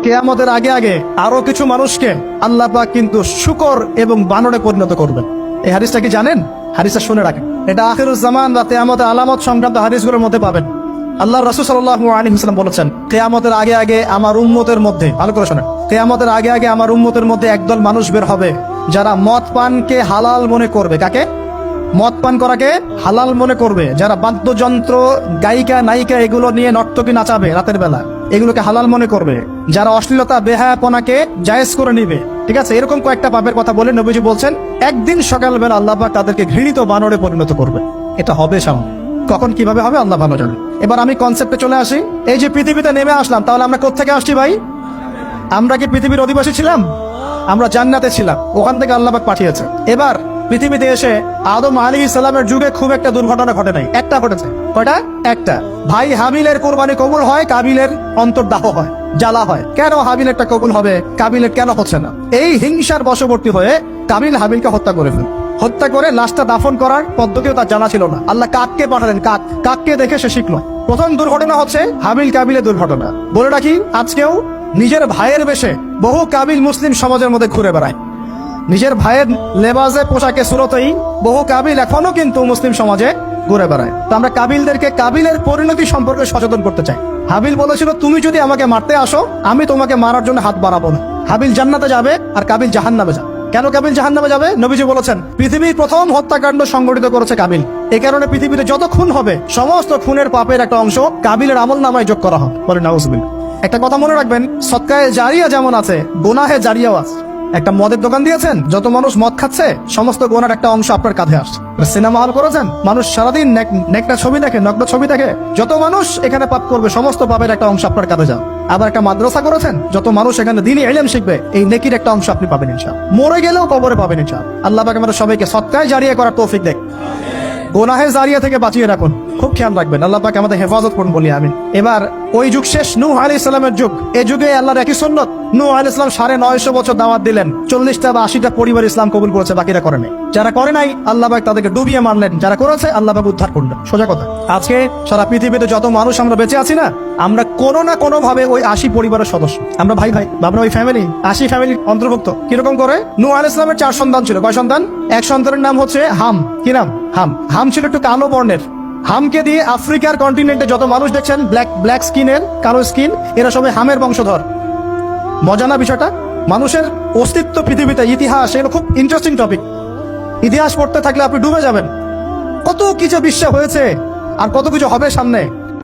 কিয়ামতের আগে আগে আরো কিছু মানুষকে আল্লাহ পাক কিন্তু শূকর এবং বানরে পরিণত করবেন। এই হাদিসটা কি জানেন? হাদিসটা শুনে রাখেন। এটা আখিরুজ জামান বা কিয়ামতের আলামত সংক্রান্ত হাদিসগুলোর মধ্যে পাবেন। আল্লাহ রাসূল সাল্লাল্লাহু আলাইহি ওয়াসাল্লাম বলেছেন, কিয়ামতের আগে আগে আমার উম্মতের মধ্যে, ভালো করে শোনেন, কিয়ামতের আগে আগে আমার উম্মতের মধ্যে একদল মানুষ বের হবে যারা মদ পানকে হালাল মনে করবে। কাকে? মদ পান করাকে হালাল মনে করবে। যারা বাদ্যযন্ত্র, গায়িকা, নায়িকা এগুলো নিয়ে নর্তকী নাচাবে রাতের বেলা, এগুলোকে হালাল মনে করবে। যারা অশ্লীলতা, বেহায়াপনাকে জায়েজ করে নিবে, ঠিক আছে, এরকম কয়েকটা পাপের কথা বলে নবীজি বলছেন একদিন সকালবেলা আল্লাহ পাক তাদেরকে ঘৃণিত বানরে পরিণত করবে। এটা হবে সামনে, কখন কিভাবে হবে আল্লাহ ভালো জানে। এবার আমি কনসেপ্টে চলে আসি। এই যে পৃথিবীতে নেমে আসলাম, তাহলে আমরা কোত্থেকে আসছি ভাই? আমরা কি পৃথিবীর অধিবাসী ছিলাম? আমরা জান্নাতে ছিলাম, ওখান থেকে আল্লাহ পাক পাঠিয়েছে। এবার পৃথিবীতে এসে আদম আলাইহিস সালামের যুগে খুব একটা দুর্ঘটনা ঘটে নাই, একটা ঘটেছে। কয়টা? একটা। ভাই হাবিলের কোরবানি কবুল হয়, কাবিলের অন্তর্দাহ হয়, জ্বালা হয়। কেন হাবিলেরটা কবুল হবে, কাবিলের কেন হচ্ছে না? এই হিংসার বশবর্তী হয়ে কাবিল হাবিলকে হত্যা করে ফেলে। হত্যা করে লাশটা দাফন করার পদ্ধতিও তার জানা ছিল না। আল্লাহ কাককে পাঠালেন, কাককে দেখে সে শিখলো। প্রথম দুর্ঘটনা হচ্ছে হাবিল কাবিলের দুর্ঘটনা। বলে রাখি, আজকেও নিজের ভাইয়ের বেশে বহু কাবিল মুসলিম সমাজের মধ্যে ঘুরে বেড়ায়। নিজের ভাইয়ের লেবাসে, পোশাকে, সুরতেই বহু কাবিল এখনো কিন্তু মুসলিম সমাজে ঘুরে বেড়ায়। তো আমরা কাবিলদেরকে কাবিলের পরিণতি সম্পর্কে সচেতন করতে চাই। হাবিল বলেছিল, তুমি যদি আমাকে মারতে আসো, আমি তোমাকে মারার জন্য হাত বাড়াবো না। হাবিল জান্নাতে যাবে আর কাবিল জাহান্নামে যাবে। কেন কাবিল জাহান্নামে যাবে? নবীজি বলেছেন, পৃথিবীর প্রথম হত্যাকাণ্ড সংগঠিত করেছে কাবিল। এই কারণে পৃথিবীতে যত খুন হবে, সমস্ত খুনের পাপের একটা অংশ কাবিলের আমলনামায় যোগ করা হবে। বলে নাউজুবিল্লাহ। একটা কথা মনে রাখবেন, সদকায়ে জারিয়া যেমন আছে, গুনাহে জারিয়াও আছে। একটা মদের দোকান দিয়েছেন, যত মানুষ মদ খাচ্ছে, সমস্ত গোনার একটা অংশ আপনার কাঁধে আসছে। সিনেমা হল করেছেন, মানুষ সারাদিন নেকটা ছবি দেখে, নগ্ন ছবি দেখে, যত মানুষ এখানে পাপ করবে, সমস্ত পাপের একটা অংশ আপনার কাঁধে যাবে। আবার একটা মাদ্রাসা করেছেন, যত মানুষ এখানে দ্বীনি ইলম শিখবে, এই নেকির একটা অংশ আপনি পাবেন ইনশাআল্লাহ। মরে গেলেও কবরে পাবেন ইনশাআল্লাহ। আল্লাহ পাক আমাদের সবাইকে সদকায়ে জারিয়া করার তৌফিক দেয়। গোনাহে জারিয়া থেকে বাঁচিয়ে রাখুন, খুব খেয়াল রাখবেন। আল্লাহ পাক আমাদের হেফাজত করুন বলি আমিন। এবার ওই যুগ শেষ, নূহ আলাইহিস সালামের যুগ। এই যুগে আল্লাহর একই সুন্নাত, নূহ আলাইহিস সালাম 950 বছর দাওয়াত দিলেন, 40টা বা 80টা পরিবার ইসলাম কবুল করেছে, বাকিরা করে নাই। যারা করে নাই আল্লাহ পাক তাদেরকে ডুবিয়ে মারলেন, যারা করেছে আল্লাহ পাক উদ্ধার করলেন। সোজা কথা। আজকে সারা পৃথিবীতে যত মানুষ আমরা বেঁচে আছি না, আমরা কোনো না কোনো ভাবে ওই 80 পরিবারের সদস্য। আমরা ভাই ভাই, আমরা ওই ফ্যামিলি, 80 ফ্যামিলির অন্তর্ভুক্ত। কিরকম করে? নূহ আলাইহিস সালামের 4 সন্তান ছিল। কয় সন্তান? এক সন্তানের নাম হচ্ছে হাম। কি নাম? হাম। হাম ছিল একটু কালো বর্ণের। হামকে দিয়ে আফ্রিকার কন্টিনেন্টে যত মানুষ দেখছেন, ব্ল্যাক স্কিনের, কালো স্কিন, এরা সবাই হামের বংশধর। মজা না বিষয়টা? মানুষের অস্তিত্ব পৃথিবীতে, ইতিহাস, এগুলো খুব ইন্টারেস্টিং টপিক। ইতিহাস পড়তে থাকলে আপনি ডুবে যাবেন। কত কিছু বিশ্বে হয়েছে আর কত কিছু হবে সামনে।